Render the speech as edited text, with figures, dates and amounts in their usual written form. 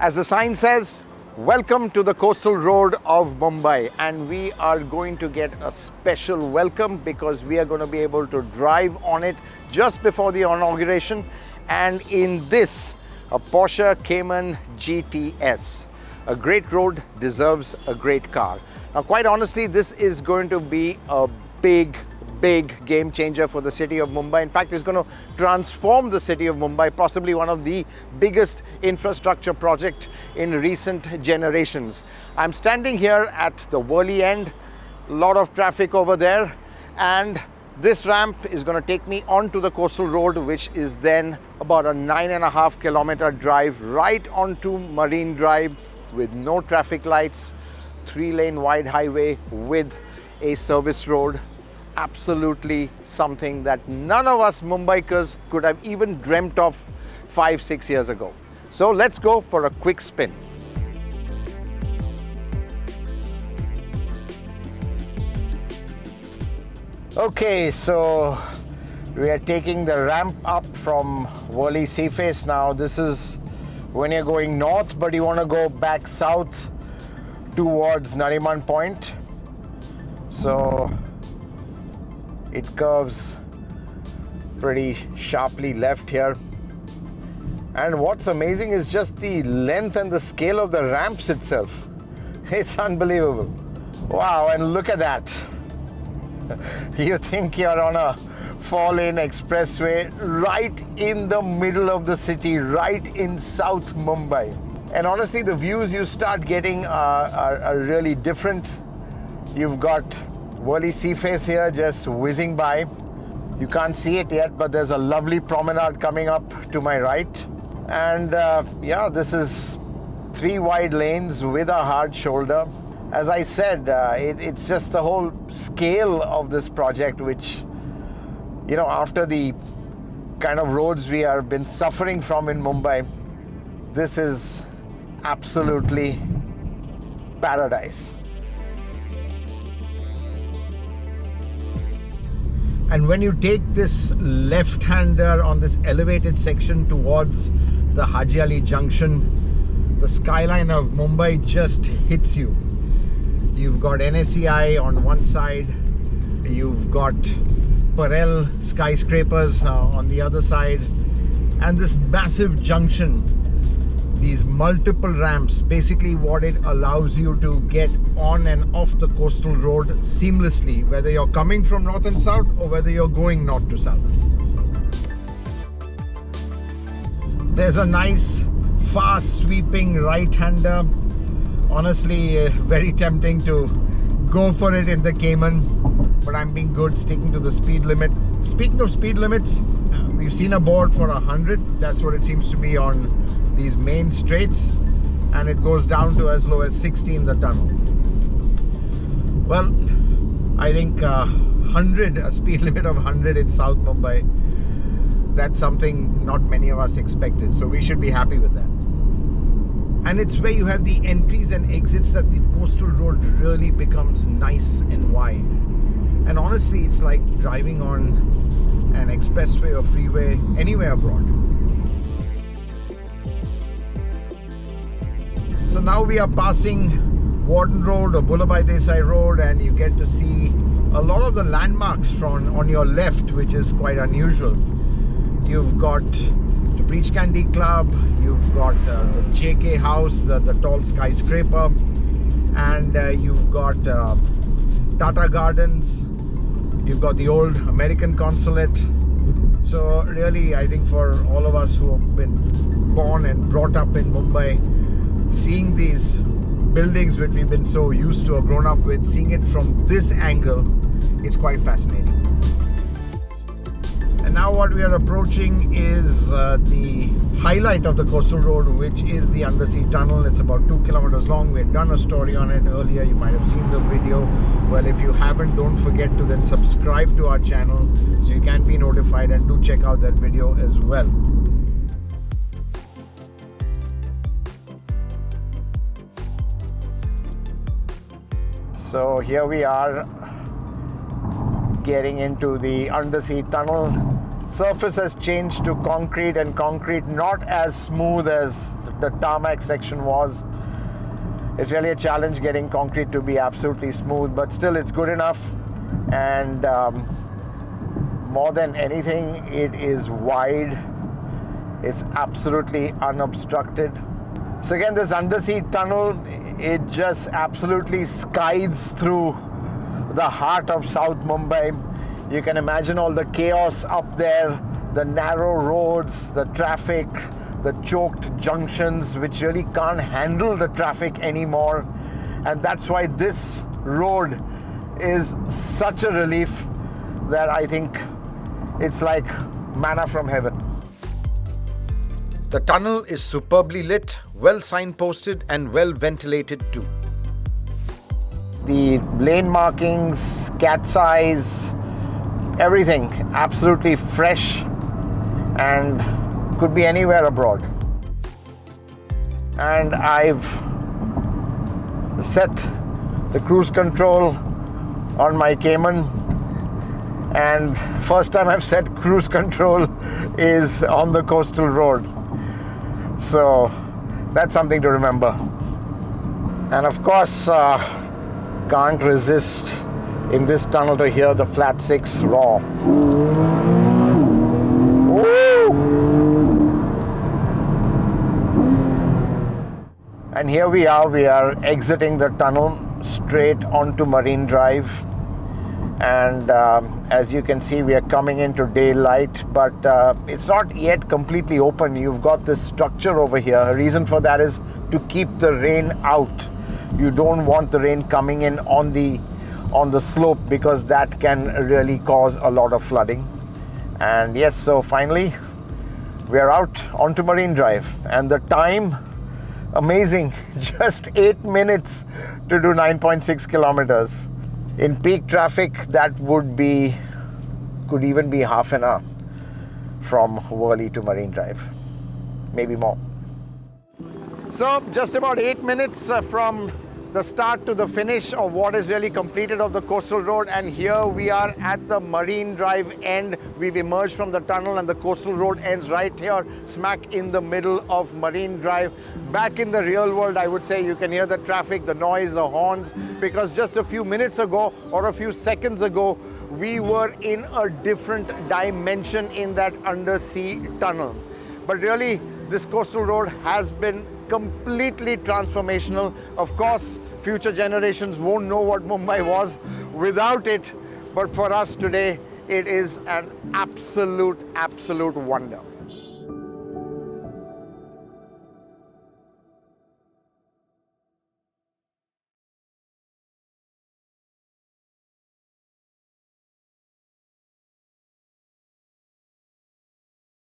As the sign says, welcome to the Coastal Road of Mumbai, and we are going to get a special welcome because we are going to be able to drive on it just before the inauguration, and in this, a Porsche Cayman GTS. A great road deserves a great car. Now, quite honestly, this is going to be a big game changer for the city of Mumbai. In fact, it's going to transform the city of Mumbai, possibly one of the biggest infrastructure projects in recent generations. I'm standing here at the Worli end, a lot of traffic over there, and this ramp is going to take me onto the Coastal Road, which is then about a 9.5 kilometer drive right onto Marine Drive with no traffic lights, 3-lane wide highway with a service road. Absolutely something that none of us Mumbaikars could have even dreamt of 5-6 years ago. So let's go for a quick spin. Okay, so we are taking the ramp up from Worli Seaface now. This is when you're going north, but you want to go back south towards Nariman Point. So it curves pretty sharply left here. And what's amazing is just the length and the scale of the ramps itself. It's unbelievable. Wow, and look at that. You think you're on a 4-lane expressway right in the middle of the city, right in South Mumbai. And honestly, the views you start getting are really different. You've got Worli Seaface here just whizzing by. You can't see it yet, but there's a lovely promenade coming up to my right. And yeah, this is 3 wide lanes with a hard shoulder. As I said, it's just the whole scale of this project, which, you know, after the kind of roads we have been suffering from in Mumbai, this is absolutely paradise. And when you take this left-hander on this elevated section towards the Haji Ali Junction, the skyline of Mumbai just hits you. You've got NSEI on one side, you've got Parel skyscrapers on the other side, and this massive junction, these multiple ramps. Basically what it allows you to get on and off the coastal road seamlessly, whether you're coming from north and south or whether you're going north to south. There's a nice fast sweeping right-hander. Honestly, very tempting to go for it in the Cayman, but I'm being good, sticking to the speed limit. Speaking of speed limits, we've seen a board for 100. That's what it seems to be on these main straights, and it goes down to as low as 60 in the tunnel. Well, I think a speed limit of 100 in South Mumbai, that's something not many of us expected, so we should be happy with that. And it's where you have the entries and exits that the coastal road really becomes nice and wide. And honestly, it's like driving on an expressway or freeway anywhere abroad. So now we are passing Warden Road or Bullabhai Desai Road, and you get to see a lot of the landmarks from on your left, which is quite unusual. You've got the Breach Candy Club, you've got the JK House, the tall skyscraper, and you've got Tata Gardens, you've got the old American consulate. So really, I think for all of us who have been born and brought up in Mumbai, seeing these buildings which we've been so used to or grown up with, seeing it from this angle, it's quite fascinating. And now what we are approaching is the highlight of the coastal road, which is the undersea tunnel. It's about 2 kilometers long. We had done a story on it earlier. You might have seen the video. Well, if you haven't, don't forget to then subscribe to our channel so you can be notified, and do check out that video as well. So here we are getting into the undersea tunnel. surface has changed to concrete, and concrete not as smooth as the tarmac section was. It's really a challenge getting concrete to be absolutely smooth, but still it's good enough. And more than anything, it is wide. It's absolutely unobstructed. So again, this undersea tunnel, it just absolutely skies through the heart of South Mumbai. You can imagine all the chaos up there, the narrow roads, the traffic, the choked junctions which really can't handle the traffic anymore. And that's why this road is such a relief that I think it's like manna from heaven. The tunnel is superbly lit, well signposted and well ventilated too. The lane markings, cat's eyes, everything absolutely fresh and could be anywhere abroad. And I've set the cruise control on my Cayman, and first time I've set cruise control is on the coastal road. So that's something to remember. And of course, can't resist in this tunnel to hear the flat 6 roar. Woo! And here we are exiting the tunnel straight onto Marine Drive. And as you can see, we are coming into daylight, but it's not yet completely open. You've got this structure over here. A reason for that is to keep the rain out. You don't want the rain coming in on the slope, because that can really cause a lot of flooding. And yes, so finally we are out onto Marine Drive, and the time, amazing, just 8 minutes to do 9.6 kilometers. In peak traffic, that could even be half an hour from Worli to Marine Drive, maybe more. So just about 8 minutes from the start to the finish of what is really completed of the coastal road, and here we are at the Marine Drive end. We've emerged from the tunnel and the coastal road ends right here, smack in the middle of Marine Drive. Back in the real world, I would say, you can hear the traffic, the noise, the horns, because just a few minutes ago or a few seconds ago, we were in a different dimension in that undersea tunnel. But really, this coastal road has been completely transformational. Of course, future generations won't know what Mumbai was without it, but for us today, it is an absolute wonder.